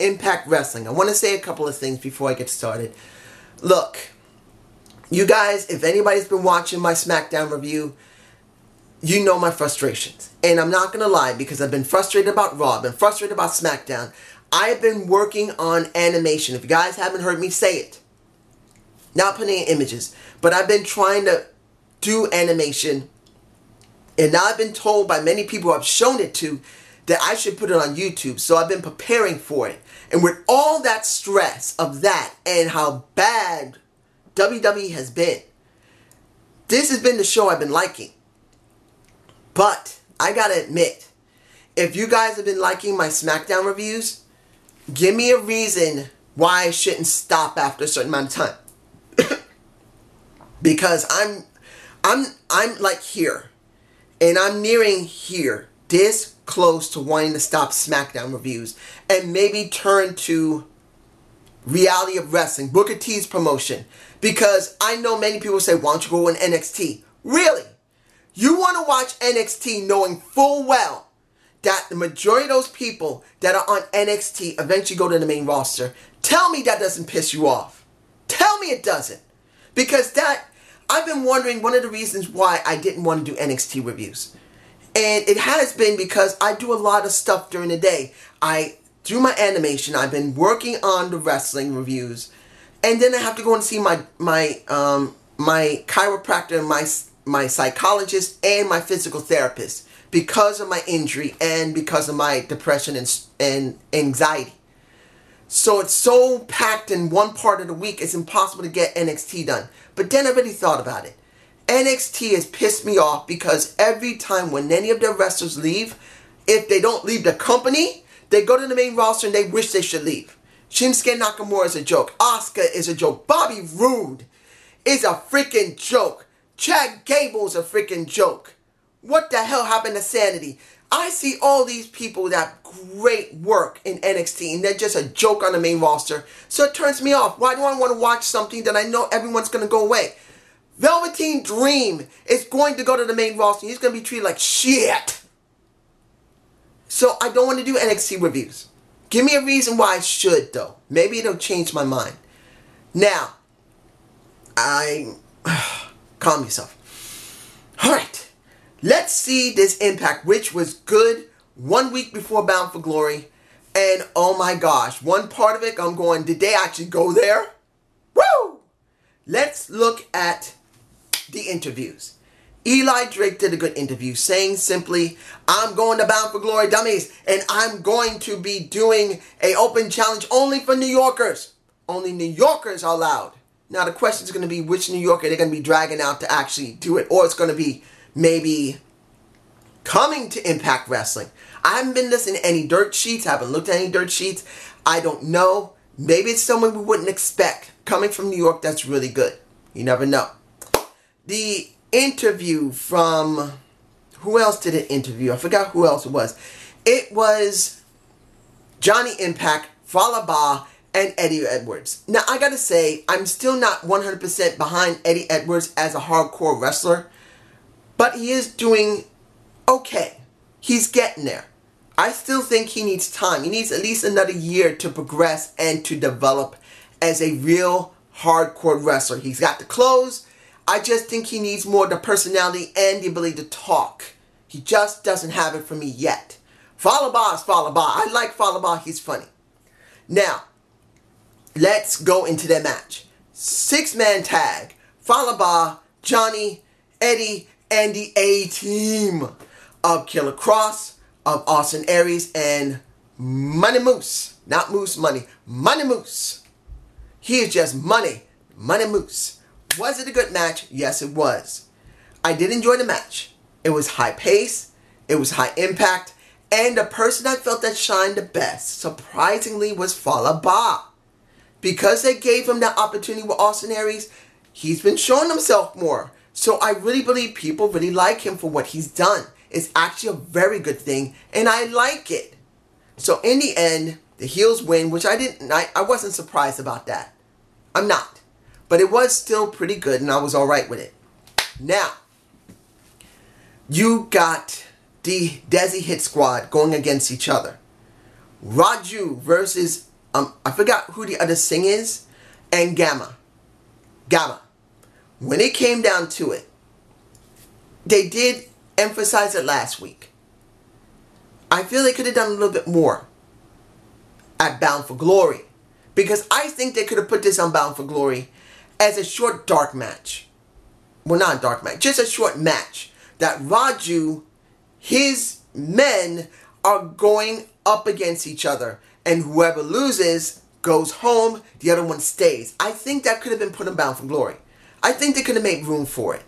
Impact Wrestling. I want to say a couple of things before I get started. Look, you guys, if anybody's been watching my SmackDown review, you know my frustrations. And I'm not going to lie, because I've been frustrated about Raw, I've been frustrated about SmackDown. I've been working on animation. If you guys haven't heard me say it, not putting in images, but I've been trying to do animation. And now I've been told by many people who I've shown it to that I should put it on YouTube. So I've been preparing for it. And with all that stress of that and how bad WWE has been, this has been the show I've been liking. But I gotta admit, if you guys have been liking my SmackDown reviews, give me a reason why I shouldn't stop after a certain amount of time. Because I'm like here. And I'm nearing here, this close to wanting to stop SmackDown reviews and maybe turn to Reality of Wrestling, Booker T's promotion. Because I know many people say, why don't you go on NXT? Really? You want to watch NXT knowing full well that the majority of those people that are on NXT eventually go to the main roster? Tell me that doesn't piss you off. Tell me it doesn't. Because I've been wondering one of the reasons why I didn't want to do NXT reviews. And it has been because I do a lot of stuff during the day. I do my animation. I've been working on the wrestling reviews. And then I have to go and see my chiropractor, my psychologist, and my physical therapist because of my injury and because of my depression and anxiety. So it's so packed in one part of the week, it's impossible to get NXT done. But then I really thought about it. NXT has pissed me off because every time when any of their wrestlers leave, if they don't leave the company, they go to the main roster and they wish they should leave. Shinsuke Nakamura is a joke. Asuka is a joke. Bobby Roode is a freaking joke. Chad Gable is a freaking joke. What the hell happened to Sanity? I see all these people that have great work in NXT and they're just a joke on the main roster. So it turns me off. Why do I want to watch something that I know everyone's going to go away? Velveteen Dream is going to go to the main roster. He's going to be treated like shit. So I don't want to do NXT reviews. Give me a reason why I should, though. Maybe it'll change my mind. Now, calm yourself. Alright. Let's see this Impact, which was good 1 week before Bound for Glory. And oh my gosh, one part of it, I'm going, did they actually go there? Woo! Let's look at the interviews. Eli Drake did a good interview saying simply, I'm going to Bound for Glory, dummies, and I'm going to be doing an open challenge only for New Yorkers. Only New Yorkers are allowed. Now the question is going to be which New Yorker they're going to be dragging out to actually do it, or it's going to be maybe coming to Impact Wrestling. I haven't been listening to any dirt sheets. I haven't looked at any dirt sheets. I don't know. Maybe it's someone we wouldn't expect coming from New York that's really good. You never know. The interview from... Who else did it interview? I forgot who else it was. It was Johnny Impact, Fallah Bahh, and Eddie Edwards. Now, I gotta say, I'm still not 100% behind Eddie Edwards as a hardcore wrestler. But he is doing okay. He's getting there. I still think he needs time. He needs at least another year to progress and to develop as a real hardcore wrestler. He's got the clothes. I just think he needs more of the personality and the ability to talk. He just doesn't have it for me yet. Fallah Bahh is Fallah Bahh. I like Fallah Bahh. He's funny. Now, let's go into their match. 6-man tag. Fallah Bahh, Johnny, Eddie, and the A-Team of Killer Kross, of Austin Aries, and Money Moose. Not Moose Money. Money Moose. He is just money. Money Moose. Was it a good match? Yes, it was. I did enjoy the match. It was high pace. It was high impact. And the person I felt that shined the best, surprisingly, was Fallah Bahh. Because they gave him that opportunity with Austin Aries, he's been showing himself more. So I really believe people really like him for what he's done. It's actually a very good thing, and I like it. So in the end, the heels win, which I wasn't surprised about that. I'm not. But it was still pretty good, and I was alright with it. Now, you got the Desi Hit Squad going against each other. Raju versus I forgot who the other Singh is, and Gamma. When it came down to it, they did emphasize it last week. I feel they could have done a little bit more at Bound for Glory, because I think they could have put this on Bound for Glory as a short dark match. Well, not a dark match, just a short match that Raju, his men are going up against each other, and whoever loses goes home, the other one stays. I think that could have been put in Bound for Glory. I think they could have made room for it.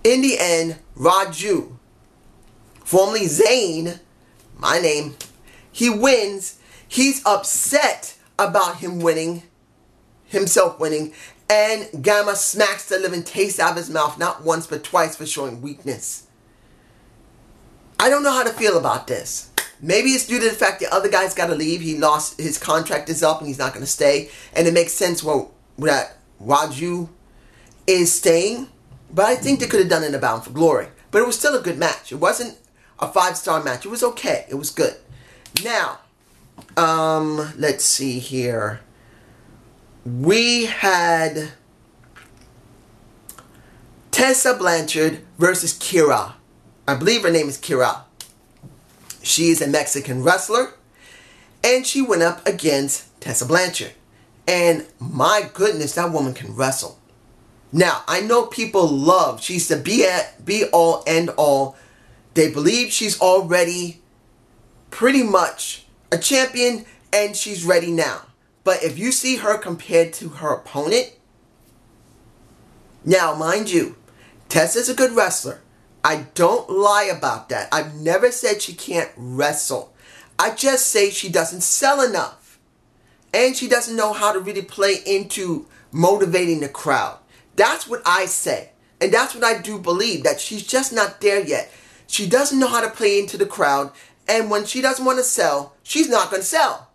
In the end, Raju, formerly Zayn, my name, he wins. He's upset about himself winning, and Gamma smacks the living taste out of his mouth, not once but twice, for showing weakness. I don't know how to feel about this. Maybe it's due to the fact the other guy's got to leave. His contract is up and he's not going to stay. And it makes sense that Raju is staying. But I think they could have done it in a Bound for Glory. But it was still a good match. It wasn't a 5-star match. It was okay. It was good. Now, let's see here. We had Tessa Blanchard versus Kira. I believe her name is Kira. She is a Mexican wrestler, and she went up against Tessa Blanchard. And my goodness, that woman can wrestle. Now, I know people she's the be-all, end-all. They believe she's already pretty much a champion, and she's ready now. But if you see her compared to her opponent, now, mind you, Tessa's a good wrestler. I don't lie about that. I've never said she can't wrestle. I just say she doesn't sell enough. And she doesn't know how to really play into motivating the crowd. That's what I say. And that's what I do believe, that she's just not there yet. She doesn't know how to play into the crowd. And when she doesn't want to sell, she's not going to sell.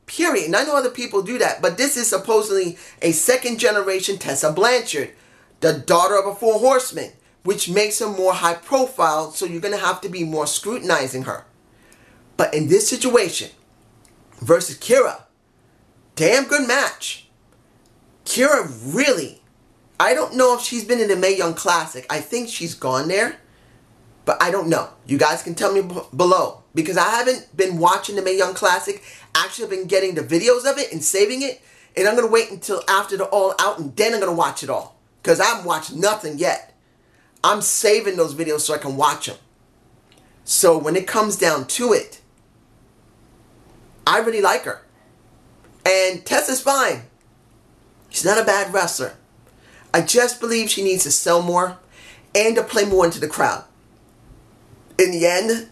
Period. And I know other people do that. But this is supposedly a second generation Tessa Blanchard, the daughter of a 4 horsemen, which makes her more high profile, so you're going to have to be more scrutinizing her. But in this situation, versus Kira, damn good match. Kira really, I don't know if she's been in the Mae Young Classic. I think she's gone there, but I don't know. You guys can tell me below, because I haven't been watching the Mae Young Classic. Actually, I've been getting the videos of it and saving it, and I'm going to wait until after the All Out, and then I'm going to watch it all, because I haven't watched nothing yet. I'm saving those videos so I can watch them. So when it comes down to it, I really like her. And Tessa's fine. She's not a bad wrestler. I just believe she needs to sell more and to play more into the crowd. In the end,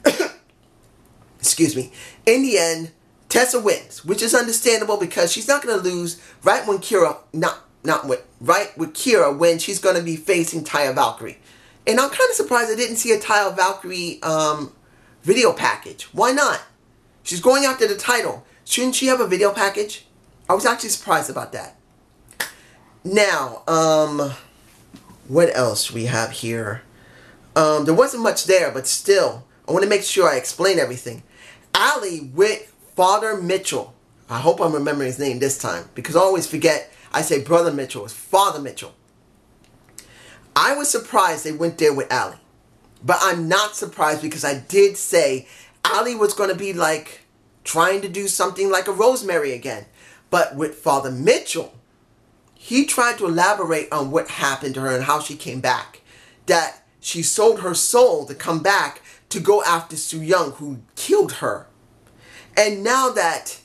excuse me, in the end, Tessa wins, which is understandable because she's not going to lose right when Kira, right with Kira when she's going to be facing Taya Valkyrie. And I'm kind of surprised I didn't see a Taya Valkyrie video package. Why not? She's going after the title. Shouldn't she have a video package? I was actually surprised about that. Now, what else we have here? There wasn't much there, but still, I want to make sure I explain everything. Ali with Father Mitchell. I hope I'm remembering his name this time, because I always forget. I say Brother Mitchell. It's Father Mitchell. I was surprised they went there with Ali. But I'm not surprised, because I did say Ali was going to be like trying to do something like a Rosemary again. But with Father Mitchell, he tried to elaborate on what happened to her and how she came back. That she sold her soul to come back to go after Su Yung, who killed her. And now that,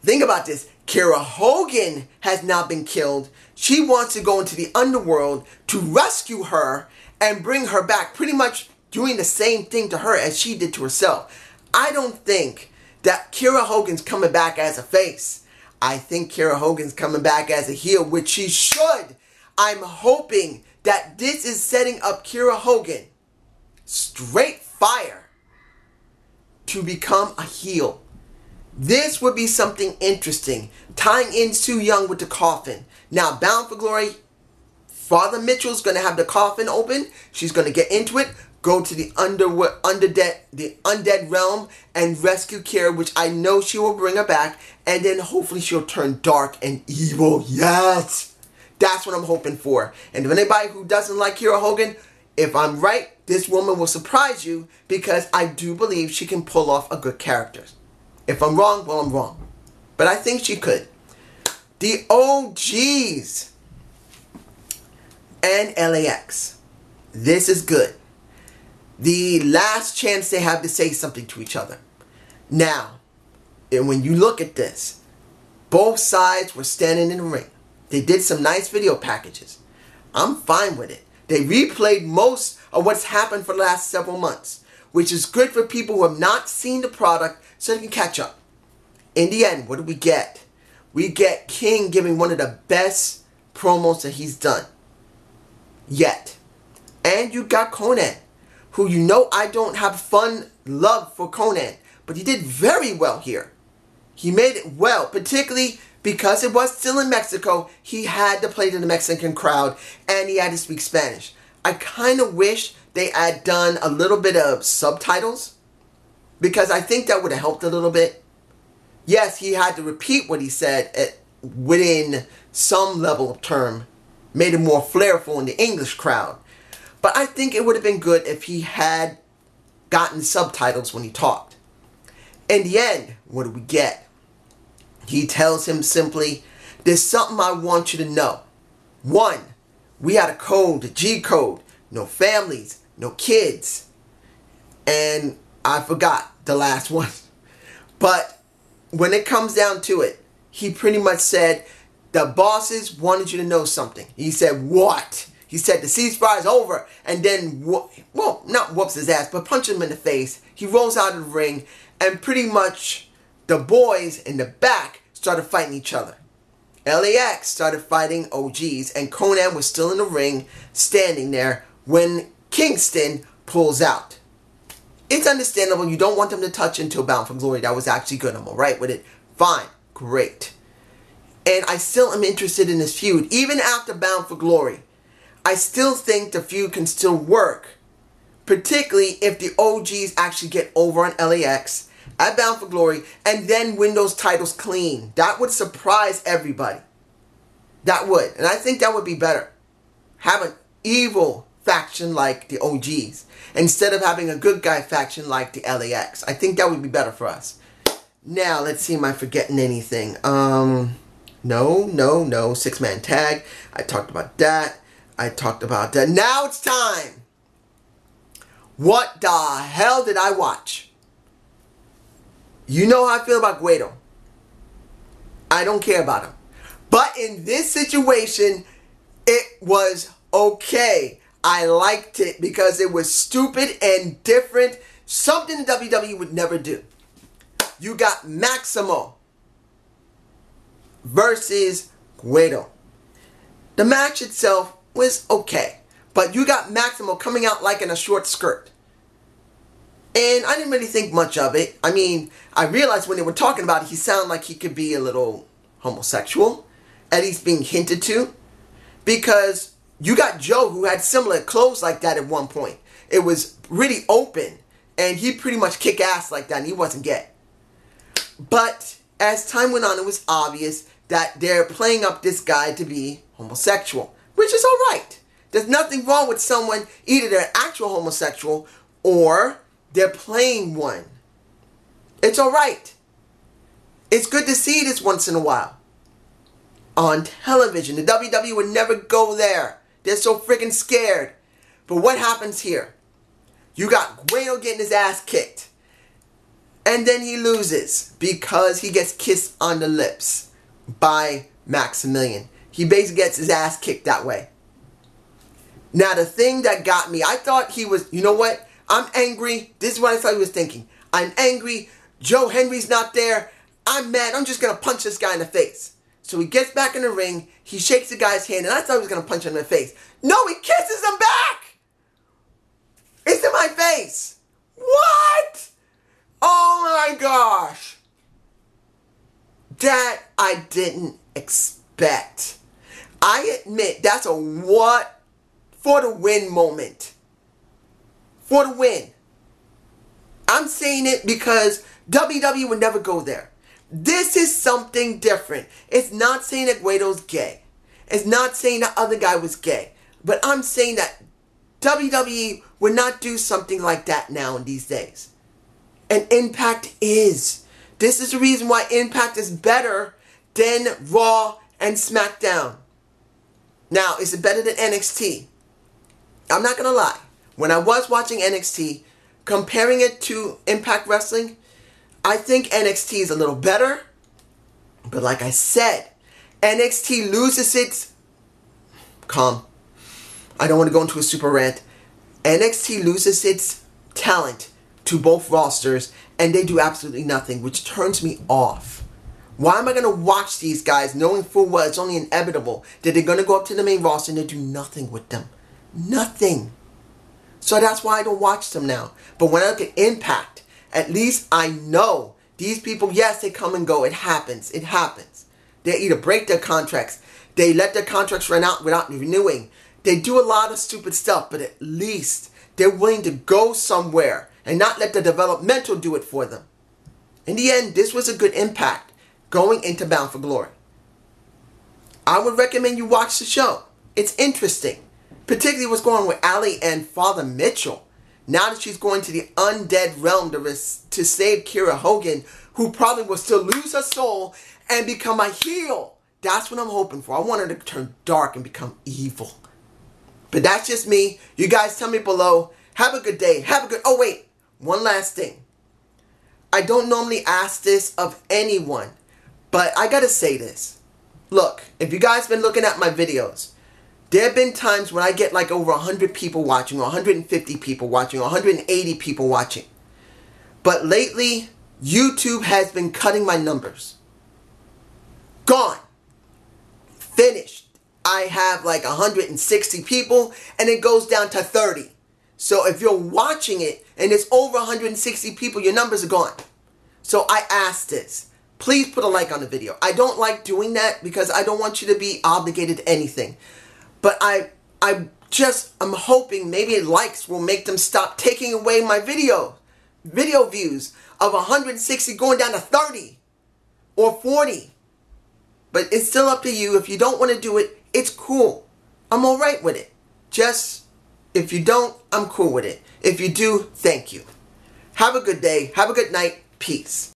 think about this, Kiera Hogan has now been killed. She wants to go into the underworld to rescue her and bring her back, pretty much doing the same thing to her as she did to herself. I don't think that Kiera Hogan's coming back as a face. I think Kiera Hogan's coming back as a heel, which she should. I'm hoping that this is setting up Kiera Hogan straight fire to become a heel. This would be something interesting, tying in Su Yung with the coffin. Now, Bound for Glory, Father Mitchell's going to have the coffin open. She's going to get into it. go to the undead realm and rescue Kira, which I know she will bring her back, and then hopefully she'll turn dark and evil. Yes! That's what I'm hoping for. And if anybody who doesn't like Kiera Hogan, if I'm right, this woman will surprise you, because I do believe she can pull off a good character. If I'm wrong, well, I'm wrong. But I think she could. The OGs and LAX. This is good. The last chance they have to say something to each other. Now, and when you look at this, both sides were standing in the ring. They did some nice video packages. I'm fine with it. They replayed most of what's happened for the last several months, which is good for people who have not seen the product so they can catch up. In the end, what do we get? We get King giving one of the best promos that he's done yet. And you got Konnan, who, you know, I don't have love for Konnan, but he did very well here. He made it well, particularly because it was still in Mexico. He had to play to the Mexican crowd, and he had to speak Spanish. I kind of wish they had done a little bit of subtitles, because I think that would have helped a little bit. Yes, he had to repeat what he said within some level of term, made it more flairful in the English crowd. But I think it would have been good if he had gotten subtitles when he talked. In the end, what do we get? He tells him simply, there's something I want you to know. 1, we had a code, a G code. No families, no kids. And I forgot the last one. But when it comes down to it, he pretty much said, the bosses wanted you to know something. He said, what? He said, the ceasefire's over. And then, well, not whoops his ass, but punch him in the face. He rolls out of the ring, and pretty much the boys in the back started fighting each other. LAX started fighting OGs, and Konnan was still in the ring, standing there, when Kingston pulls out. It's understandable. You don't want them to touch until Bound for Glory. That was actually good. I'm alright with it. Fine. Great. And I still am interested in this feud. Even after Bound for Glory, I still think the feud can still work. Particularly if the OGs actually get over on LAX at Bound for Glory and then win those titles clean. That would surprise everybody. That would. And I think that would be better. Have an evil faction like the OGs instead of having a good guy faction like the LAX. I think that would be better for us. Now, let's see, am I forgetting anything? No. 6-man tag. I talked about that. Now it's time. What the hell did I watch? You know how I feel about Guido. I don't care about him. But in this situation, it was okay. I liked it because it was stupid and different. Something the WWE would never do. You got Maximo versus Guido. The match itself was okay. But you got Maximo coming out like in a short skirt. And I didn't really think much of it. I mean, I realized when they were talking about it, he sounded like he could be a little homosexual. At least being hinted to. Because you got Joe, who had similar clothes like that at one point. It was really open. And he pretty much kicked ass like that, and he wasn't gay. But as time went on, it was obvious that they're playing up this guy to be homosexual. Which is alright. There's nothing wrong with someone, either they're actual homosexual or they're playing one. It's alright. It's good to see this once in a while. On television, the WWE would never go there. They're so freaking scared. But what happens here? You got Guido getting his ass kicked. And then he loses because he gets kissed on the lips by Maximilian. He basically gets his ass kicked that way. Now, the thing that got me, I thought he was, you know what? I'm angry. This is what I thought he was thinking. I'm angry. Joe Henry's not there. I'm mad. I'm just going to punch this guy in the face. So he gets back in the ring. He shakes the guy's hand, and I thought he was going to punch him in the face. No, he kisses him back. It's in my face. What? Oh my gosh. That I didn't expect. I admit that's a what for the win moment for the win. I'm saying it because WWE would never go there. This is something different. It's not saying that Guido's gay. It's not saying the other guy was gay. But I'm saying that WWE would not do something like that now in these days. And Impact is. This is the reason why Impact is better than Raw and SmackDown. Now, is it better than NXT? I'm not going to lie. When I was watching NXT, comparing it to Impact Wrestling, I think NXT is a little better. But like I said, NXT loses its... Calm. I don't want to go into a super rant. NXT loses its talent to both rosters, and they do absolutely nothing, which turns me off. Why am I going to watch these guys knowing full well it's only inevitable that they're going to go up to the main roster and they do nothing with them? Nothing. So that's why I don't watch them now. But when I look at Impact, at least I know these people, yes, they come and go. It happens. It happens. They either break their contracts. They let their contracts run out without renewing. They do a lot of stupid stuff, but at least they're willing to go somewhere and not let the developmental do it for them. In the end, this was a good Impact going into Bound for Glory. I would recommend you watch the show. It's interesting. Particularly what's going on with Allie and Father Mitchell. Now that she's going to the undead realm to save Kiera Hogan, who probably will still lose her soul and become a heel. That's what I'm hoping for. I want her to turn dark and become evil. But that's just me. You guys tell me below. Have a good day. Oh wait, one last thing. I don't normally ask this of anyone, but I gotta say this. Look, if you guys been looking at my videos, there have been times when I get like over 100 people watching, or 150 people watching, or 180 people watching. But lately, YouTube has been cutting my numbers. Gone. Finished. I have like 160 people, and it goes down to 30. So if you're watching it, and it's over 160 people, your numbers are gone. So I ask this. Please put a like on the video. I don't like doing that because I don't want you to be obligated to anything. But I'm hoping maybe likes will make them stop taking away my video views of 160 going down to 30 or 40. But it's still up to you. If you don't want to do it, it's cool. I'm alright with it. Just, if you don't, I'm cool with it. If you do, thank you. Have a good day. Have a good night. Peace.